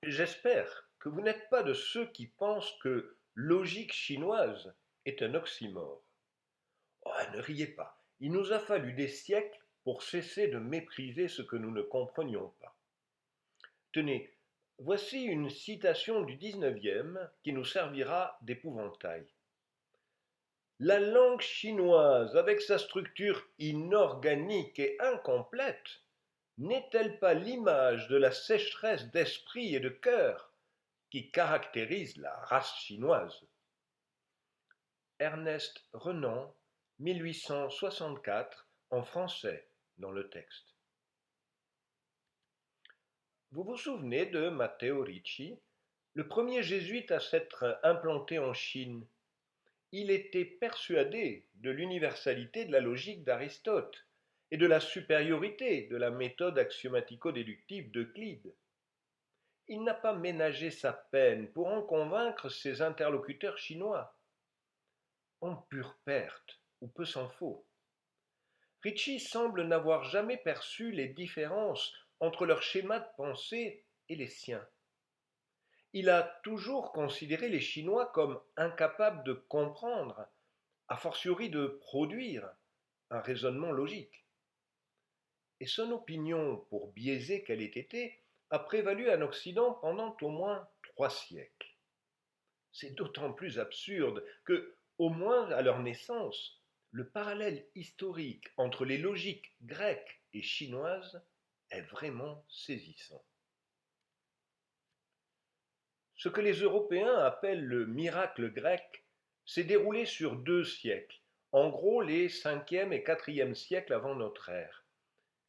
J'espère que vous n'êtes pas de ceux qui pensent que logique chinoise est un oxymore. Oh, ne riez pas, il nous a fallu des siècles pour cesser de mépriser ce que nous ne comprenions pas. Tenez, voici une citation du 19e qui nous servira d'épouvantail. La langue chinoise, avec sa structure inorganique et incomplète, n'est-elle pas l'image de la sécheresse d'esprit et de cœur qui caractérise la race chinoise? Ernest Renan, 1864, en français, dans le texte. Vous vous souvenez de Matteo Ricci, le premier jésuite à s'être implanté en Chine? Il était persuadé de l'universalité de la logique d'Aristote et de la supériorité de la méthode axiomatico-déductive d'Euclide. Il n'a pas ménagé sa peine pour en convaincre ses interlocuteurs chinois. En pure perte, ou peu s'en faut. Ricci semble n'avoir jamais perçu les différences entre leurs schémas de pensée et les siens. Il a toujours considéré les Chinois comme incapables de comprendre, a fortiori de produire, un raisonnement logique. Et son opinion, pour biaisée qu'elle ait été, a prévalu en Occident pendant au moins 3 siècles. C'est d'autant plus absurde que, au moins à leur naissance, le parallèle historique entre les logiques grecques et chinoises est vraiment saisissant. Ce que les Européens appellent le miracle grec s'est déroulé sur 2 siècles, en gros les 5e et 4e siècles avant notre ère,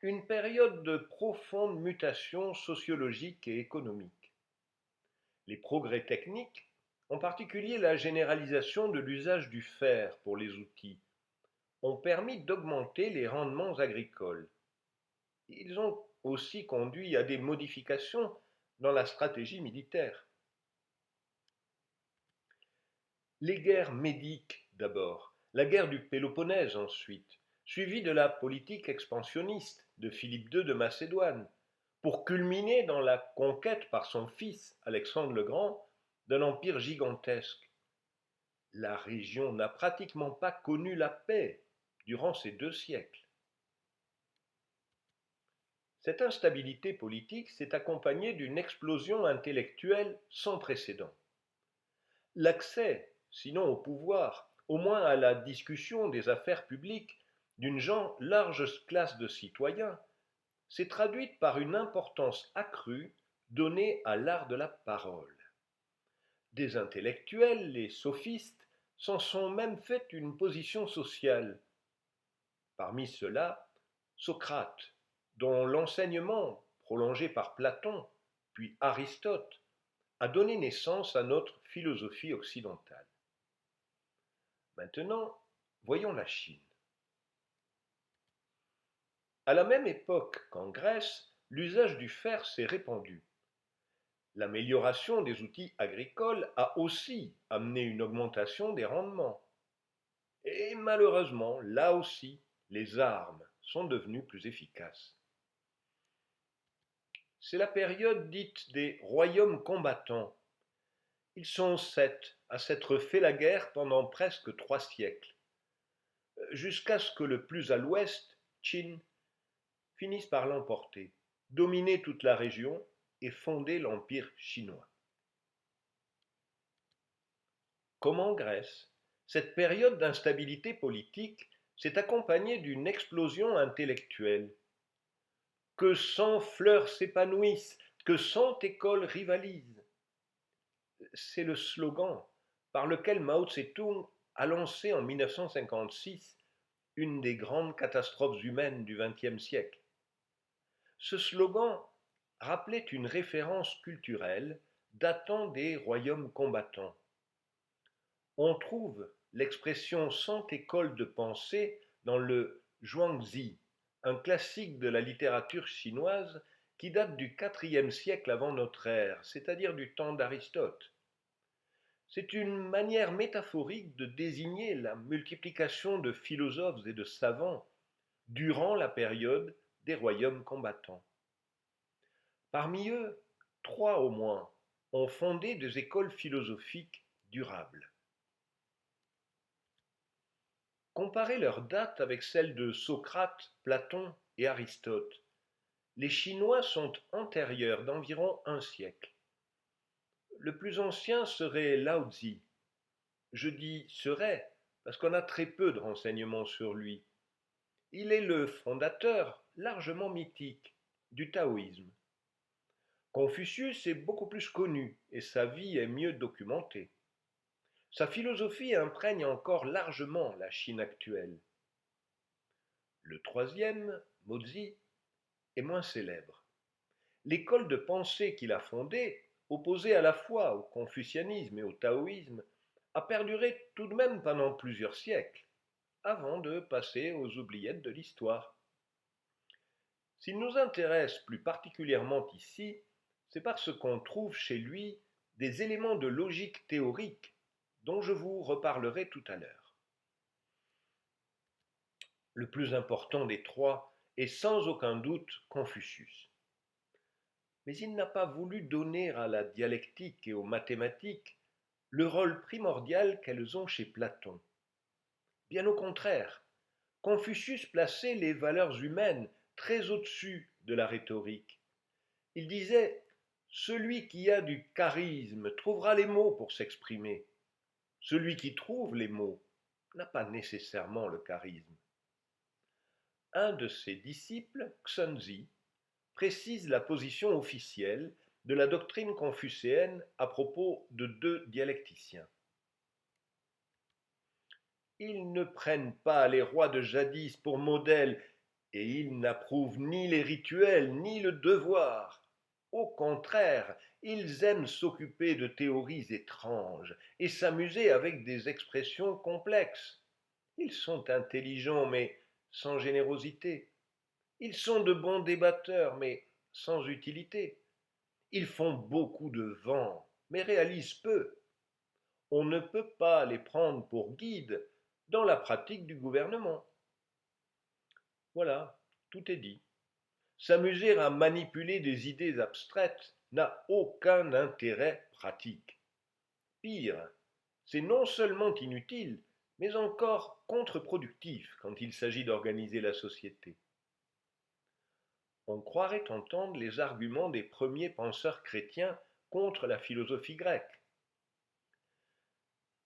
une période de profonde mutation sociologique et économique. Les progrès techniques, en particulier la généralisation de l'usage du fer pour les outils, ont permis d'augmenter les rendements agricoles. Ils ont aussi conduit à des modifications dans la stratégie militaire. Les guerres médiques d'abord, la guerre du Péloponnèse ensuite, suivie de la politique expansionniste de Philippe II de Macédoine, pour culminer dans la conquête par son fils Alexandre le Grand d'un empire gigantesque. La région n'a pratiquement pas connu la paix durant ces 2 siècles. Cette instabilité politique s'est accompagnée d'une explosion intellectuelle sans précédent. L'accès, sinon au pouvoir, au moins à la discussion des affaires publiques d'une large classe de citoyens, s'est traduite par une importance accrue donnée à l'art de la parole. Des intellectuels, les sophistes, s'en sont même fait une position sociale. Parmi ceux-là, Socrate, dont l'enseignement, prolongé par Platon, puis Aristote, a donné naissance à notre philosophie occidentale. Maintenant, voyons la Chine. À la même époque qu'en Grèce, l'usage du fer s'est répandu. L'amélioration des outils agricoles a aussi amené une augmentation des rendements. Et malheureusement, là aussi, les armes sont devenues plus efficaces. C'est la période dite des royaumes combattants. Ils sont 7 à s'être fait la guerre pendant presque 3 siècles, jusqu'à ce que le plus à l'ouest, Qin, finisse par l'emporter, dominer toute la région et fonder l'empire chinois. Comme en Grèce, cette période d'instabilité politique s'est accompagnée d'une explosion intellectuelle. Que 100 fleurs s'épanouissent, que 100 écoles rivalisent. C'est le slogan par lequel Mao Tse-tung a lancé en 1956 une des grandes catastrophes humaines du XXe siècle. Ce slogan rappelait une référence culturelle datant des royaumes combattants. On trouve l'expression 100 écoles de pensée dans le Zhuangzi, un classique de la littérature chinoise qui date du IVe siècle avant notre ère, c'est-à-dire du temps d'Aristote. C'est une manière métaphorique de désigner la multiplication de philosophes et de savants durant la période des royaumes combattants. Parmi eux, 3 au moins ont fondé des écoles philosophiques durables. Comparez leur date avec celle de Socrate, Platon et Aristote. Les Chinois sont antérieurs d'environ un siècle. Le plus ancien serait Lao Tzu. Je dis serait parce qu'on a très peu de renseignements sur lui. Il est le fondateur, largement mythique, du taoïsme. Confucius est beaucoup plus connu et sa vie est mieux documentée. Sa philosophie imprègne encore largement la Chine actuelle. Le troisième, Mozi, est moins célèbre. L'école de pensée qu'il a fondée, opposée à la fois au confucianisme et au taoïsme, a perduré tout de même pendant plusieurs siècles, avant de passer aux oubliettes de l'histoire. S'il nous intéresse plus particulièrement ici, c'est parce qu'on trouve chez lui des éléments de logique théorique dont je vous reparlerai tout à l'heure. Le plus important des trois est sans aucun doute Confucius. Mais il n'a pas voulu donner à la dialectique et aux mathématiques le rôle primordial qu'elles ont chez Platon. Bien au contraire, Confucius plaçait les valeurs humaines très au-dessus de la rhétorique. Il disait « Celui qui a du charisme trouvera les mots pour s'exprimer. Celui qui trouve les mots n'a pas nécessairement le charisme. » Un de ses disciples, Xunzi, précise la position officielle de la doctrine confucéenne à propos de deux dialecticiens. Ils ne prennent pas les rois de jadis pour modèles et ils n'approuvent ni les rituels ni le devoir. Au contraire, ils aiment s'occuper de théories étranges et s'amuser avec des expressions complexes. Ils sont intelligents mais sans générosité. Ils sont de bons débatteurs mais sans utilité. Ils font beaucoup de vent mais réalisent peu. On ne peut pas les prendre pour guides dans la pratique du gouvernement. Voilà, tout est dit. S'amuser à manipuler des idées abstraites n'a aucun intérêt pratique. Pire, c'est non seulement inutile, mais encore contre-productif quand il s'agit d'organiser la société. On croirait entendre les arguments des premiers penseurs chrétiens contre la philosophie grecque.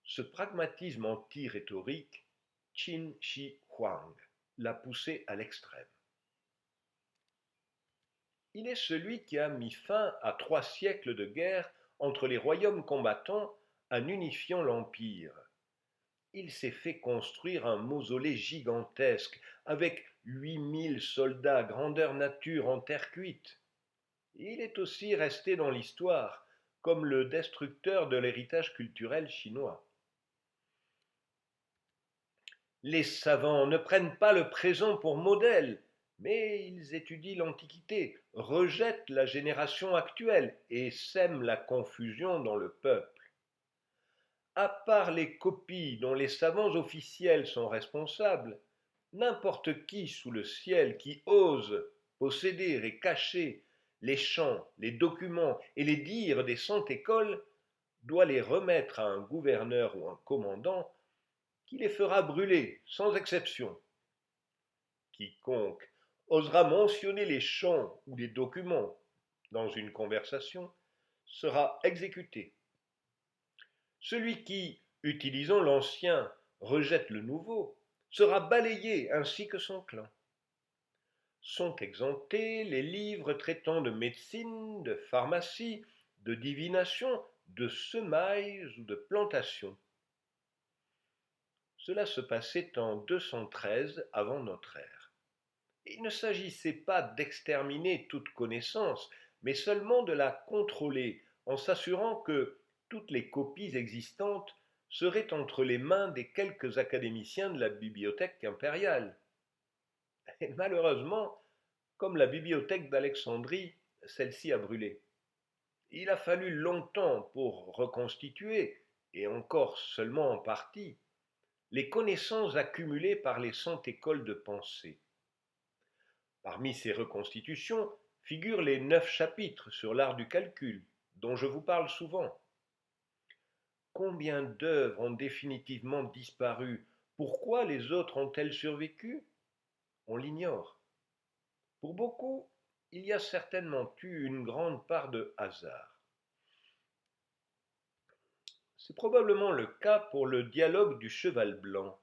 Ce pragmatisme anti-rhétorique, Qin Shi Huang l'a poussé à l'extrême. Il est celui qui a mis fin à 3 siècles de guerre entre les royaumes combattants en unifiant l'Empire. Il s'est fait construire un mausolée gigantesque avec 8000 soldats grandeur nature en terre cuite. Il est aussi resté dans l'histoire comme le destructeur de l'héritage culturel chinois. Les savants ne prennent pas le présent pour modèle, mais ils étudient l'Antiquité, rejettent la génération actuelle et sèment la confusion dans le peuple. À part les copies dont les savants officiels sont responsables, n'importe qui sous le ciel qui ose posséder et cacher les chants, les documents et les dires des 100 écoles doit les remettre à un gouverneur ou un commandant qui les fera brûler sans exception. Quiconque osera mentionner les chants ou les documents dans une conversation sera exécuté. Celui qui, utilisant l'ancien, rejette le nouveau, sera balayé ainsi que son clan. Sont exemptés les livres traitant de médecine, de pharmacie, de divination, de semailles ou de plantation. Cela se passait en 213 avant notre ère. Il ne s'agissait pas d'exterminer toute connaissance, mais seulement de la contrôler en s'assurant que toutes les copies existantes seraient entre les mains des quelques académiciens de la bibliothèque impériale. Et malheureusement, comme la bibliothèque d'Alexandrie, celle-ci a brûlé. Il a fallu longtemps pour reconstituer, et encore seulement en partie, les connaissances accumulées par les 100 écoles de pensée. Parmi ces reconstitutions figurent les 9 chapitres sur l'art du calcul, dont je vous parle souvent. Combien d'œuvres ont définitivement disparu? Pourquoi les autres ont-elles survécu? On l'ignore. Pour beaucoup, il y a certainement eu une grande part de hasard. C'est probablement le cas pour le dialogue du cheval blanc.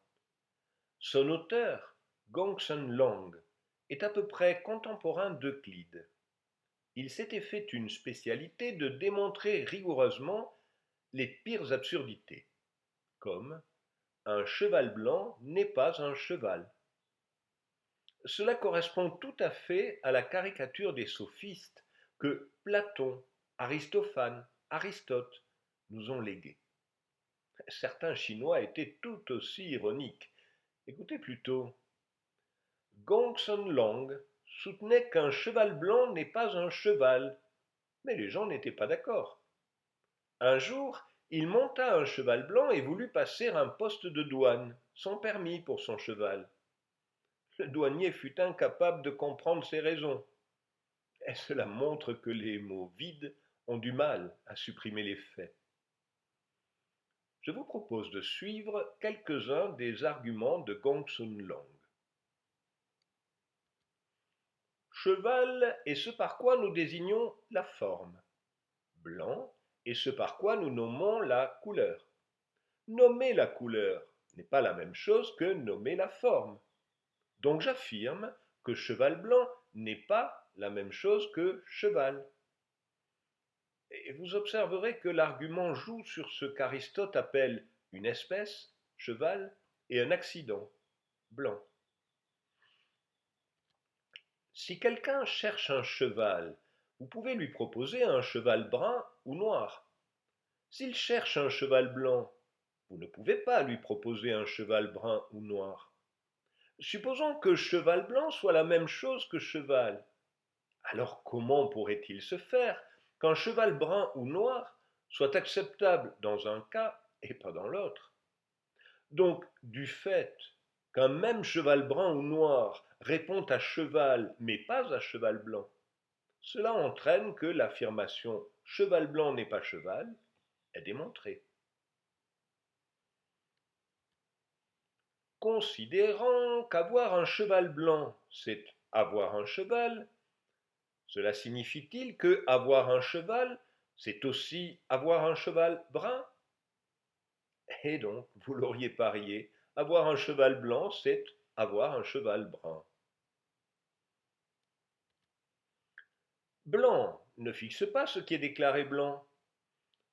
Son auteur, Gongsun Long, est à peu près contemporain d'Euclide. Il s'était fait une spécialité de démontrer rigoureusement les pires absurdités, comme un cheval blanc n'est pas un cheval. Cela correspond tout à fait à la caricature des sophistes que Platon, Aristophane, Aristote nous ont léguée. Certains Chinois étaient tout aussi ironiques. Écoutez plutôt. Gongsun Long soutenait qu'un cheval blanc n'est pas un cheval, mais les gens n'étaient pas d'accord. Un jour, il monta un cheval blanc et voulut passer un poste de douane, sans permis pour son cheval. Le douanier fut incapable de comprendre ses raisons. Et cela montre que les mots vides ont du mal à supprimer les faits. Je vous propose de suivre quelques-uns des arguments de Gongsun Long. Cheval est ce par quoi nous désignons la forme. Blanc est ce par quoi nous nommons la couleur. Nommer la couleur n'est pas la même chose que nommer la forme. Donc j'affirme que cheval blanc n'est pas la même chose que cheval. Et vous observerez que l'argument joue sur ce qu'Aristote appelle une espèce, cheval, et un accident, blanc. Si quelqu'un cherche un cheval, vous pouvez lui proposer un cheval brun ou noir. S'il cherche un cheval blanc, vous ne pouvez pas lui proposer un cheval brun ou noir. Supposons que cheval blanc soit la même chose que cheval. Alors comment pourrait-il se faire qu'un cheval brun ou noir soit acceptable dans un cas et pas dans l'autre? Donc, du fait qu'un même cheval brun ou noir répond à cheval mais pas à cheval blanc, cela entraîne que l'affirmation cheval blanc n'est pas cheval est démontrée. Considérant qu'avoir un cheval blanc, c'est avoir un cheval, cela signifie-t-il que avoir un cheval, c'est aussi avoir un cheval brun? Et donc, vous l'auriez parié, avoir un cheval blanc, c'est avoir un cheval brun. Blanc ne fixe pas ce qui est déclaré blanc.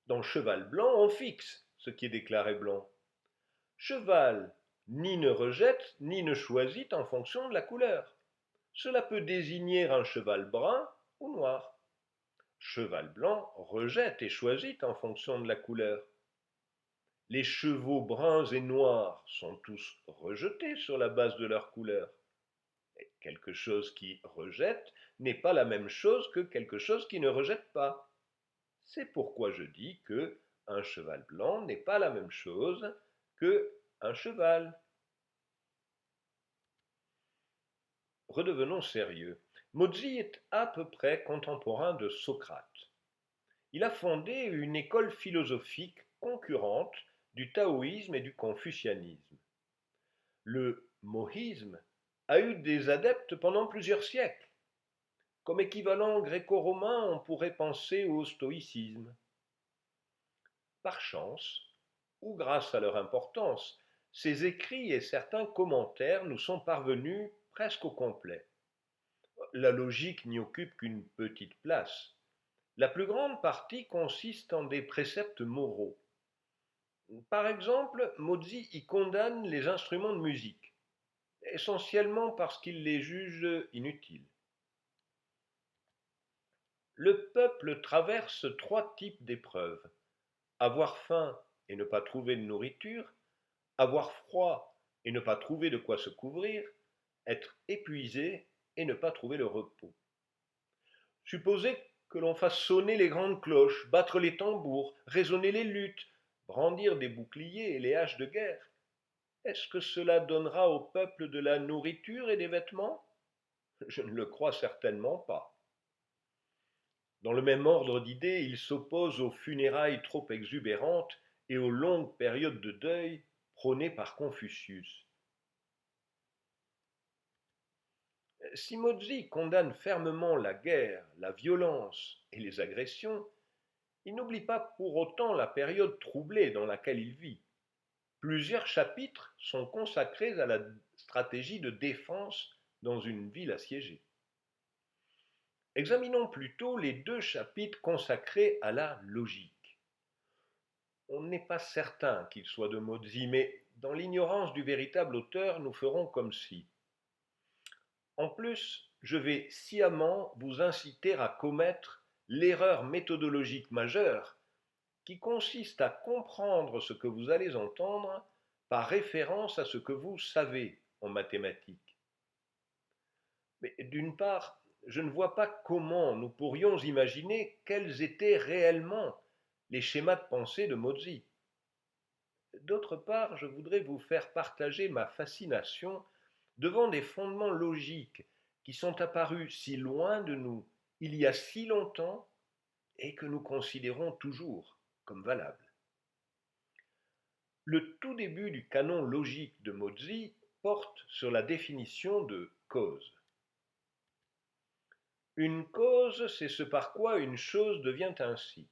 Dans cheval blanc, on fixe ce qui est déclaré blanc. Cheval ni ne rejette ni ne choisit en fonction de la couleur. Cela peut désigner un cheval brun ou noir. Cheval blanc rejette et choisit en fonction de la couleur. Les chevaux bruns et noirs sont tous rejetés sur la base de leur couleur. Et quelque chose qui rejette n'est pas la même chose que quelque chose qui ne rejette pas. C'est pourquoi je dis que un cheval blanc n'est pas la même chose que un cheval. Redevenons sérieux. Mozi est à peu près contemporain de Socrate. Il a fondé une école philosophique concurrente du taoïsme et du confucianisme. Le mohisme a eu des adeptes pendant plusieurs siècles. Comme équivalent gréco-romain, on pourrait penser au stoïcisme. Par chance, ou grâce à leur importance, ces écrits et certains commentaires nous sont parvenus presque au complet. La logique n'y occupe qu'une petite place. La plus grande partie consiste en des préceptes moraux. Par exemple, Mozi y condamne les instruments de musique, essentiellement parce qu'il les juge inutiles. Le peuple traverse 3 types d'épreuves. Avoir faim et ne pas trouver de nourriture, avoir froid et ne pas trouver de quoi se couvrir, être épuisé et ne pas trouver le repos. Supposez que l'on fasse sonner les grandes cloches, battre les tambours, résonner les luttes, brandir des boucliers et les haches de guerre. Est-ce que cela donnera au peuple de la nourriture et des vêtements? Je ne le crois certainement pas. Dans le même ordre d'idées, il s'oppose aux funérailles trop exubérantes et aux longues périodes de deuil prônées par Confucius. Si Mozi condamne fermement la guerre, la violence et les agressions, il n'oublie pas pour autant la période troublée dans laquelle il vit. Plusieurs chapitres sont consacrés à la stratégie de défense dans une ville assiégée. Examinons plutôt les 2 chapitres consacrés à la logique. On n'est pas certain qu'il soit de Mozi, mais dans l'ignorance du véritable auteur, nous ferons comme si. En plus, je vais sciemment vous inciter à commettre l'erreur méthodologique majeure qui consiste à comprendre ce que vous allez entendre par référence à ce que vous savez en mathématiques. Mais d'une part, je ne vois pas comment nous pourrions imaginer quels étaient réellement les schémas de pensée de Mozi. D'autre part, je voudrais vous faire partager ma fascination devant des fondements logiques qui sont apparus si loin de nous, il y a si longtemps, et que nous considérons toujours comme valables. Le tout début du canon logique de Mozi porte sur la définition de cause. Une cause, c'est ce par quoi une chose devient ainsi.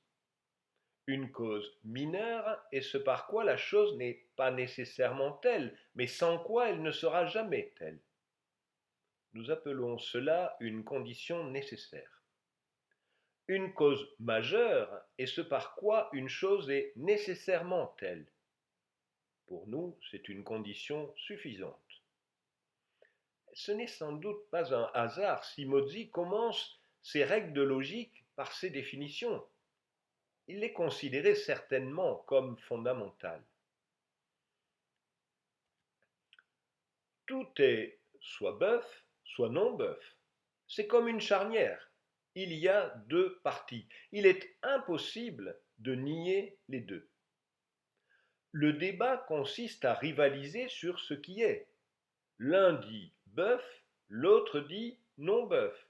Une cause mineure est ce par quoi la chose n'est pas nécessairement telle, mais sans quoi elle ne sera jamais telle. Nous appelons cela une condition nécessaire. Une cause majeure est ce par quoi une chose est nécessairement telle. Pour nous, c'est une condition suffisante. Ce n'est sans doute pas un hasard si Mozi commence ses règles de logique par ces définitions. Il les considérait certainement comme fondamentales. Tout est soit bœuf, soit non bœuf. C'est comme une charnière. Il y a 2 parties. Il est impossible de nier les deux. Le débat consiste à rivaliser sur ce qui est. L'un dit bœuf, l'autre dit non bœuf.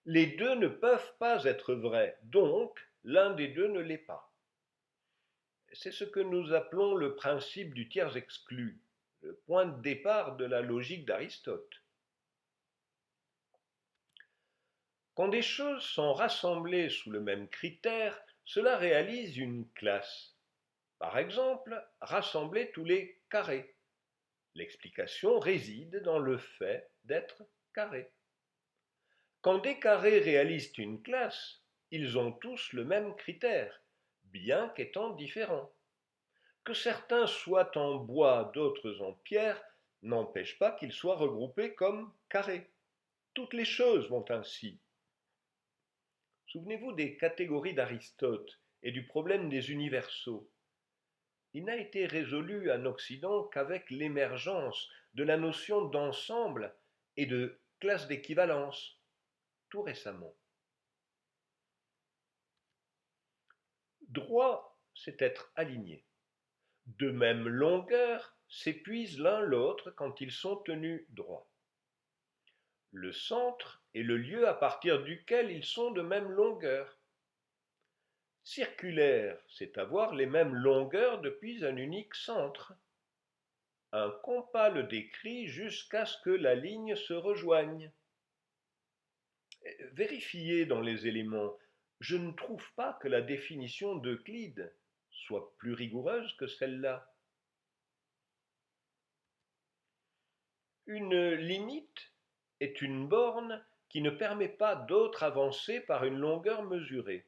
Les deux ne peuvent pas être vrais, donc l'un des deux ne l'est pas. C'est ce que nous appelons le principe du tiers exclu, le point de départ de la logique d'Aristote. Quand des choses sont rassemblées sous le même critère, cela réalise une classe. Par exemple, rassembler tous les carrés. L'explication réside dans le fait d'être carré. Quand des carrés réalisent une classe, ils ont tous le même critère, bien qu'étant différents. Que certains soient en bois, d'autres en pierre, n'empêche pas qu'ils soient regroupés comme carrés. Toutes les choses vont ainsi. Souvenez-vous des catégories d'Aristote et du problème des universaux. Il n'a été résolu en Occident qu'avec l'émergence de la notion d'ensemble et de classe d'équivalence, tout récemment. Droit, c'est être aligné. De même longueur s'épuisent l'un l'autre quand ils sont tenus droits. Le centre est le lieu à partir duquel ils sont de même longueur. Circulaire, c'est avoir les mêmes longueurs depuis un unique centre. Un compas le décrit jusqu'à ce que la ligne se rejoigne. Vérifiez dans les éléments, je ne trouve pas que la définition d'Euclide soit plus rigoureuse que celle-là. Une limite est une borne qui ne permet pas d'autre avancée par une longueur mesurée.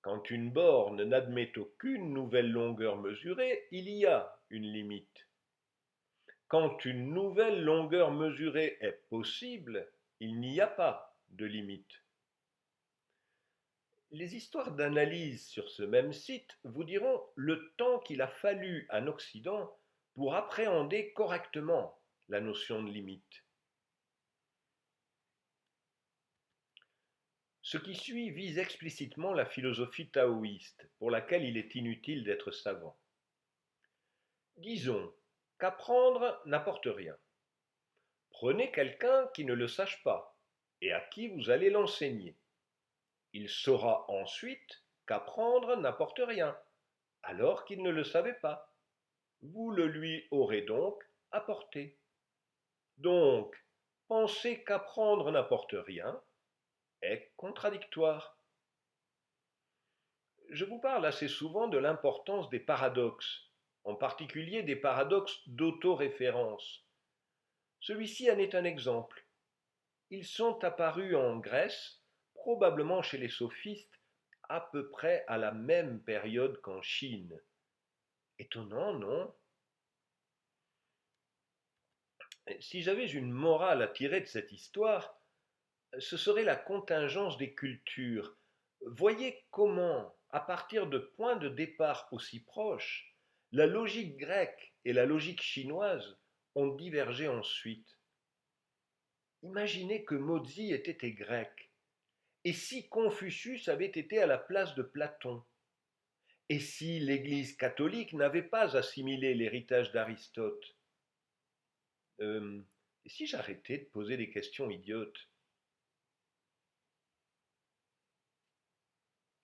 Quand une borne n'admet aucune nouvelle longueur mesurée, il y a une limite. Quand une nouvelle longueur mesurée est possible, il n'y a pas de limite. Les histoires d'analyse sur ce même site vous diront le temps qu'il a fallu en Occident pour appréhender correctement la notion de limite. Ce qui suit vise explicitement la philosophie taoïste, pour laquelle il est inutile d'être savant. Disons qu'apprendre n'apporte rien. Prenez quelqu'un qui ne le sache pas et à qui vous allez l'enseigner. Il saura ensuite qu'apprendre n'apporte rien, alors qu'il ne le savait pas. Vous le lui aurez donc apporté. Donc, penser qu'apprendre n'apporte rien est contradictoire. Je vous parle assez souvent de l'importance des paradoxes, en particulier des paradoxes d'autoréférence. Celui-ci en est un exemple. Ils sont apparus en Grèce, probablement chez les sophistes, à peu près à la même période qu'en Chine. Étonnant, non? Si j'avais une morale à tirer de cette histoire, ce serait la contingence des cultures. Voyez comment, à partir de points de départ aussi proches, la logique grecque et la logique chinoise ont divergé ensuite. Imaginez que Mozi ait été grec, et si Confucius avait été à la place de Platon, et si l'Église catholique n'avait pas assimilé l'héritage d'Aristote. Et si j'arrêtais de poser des questions idiotes?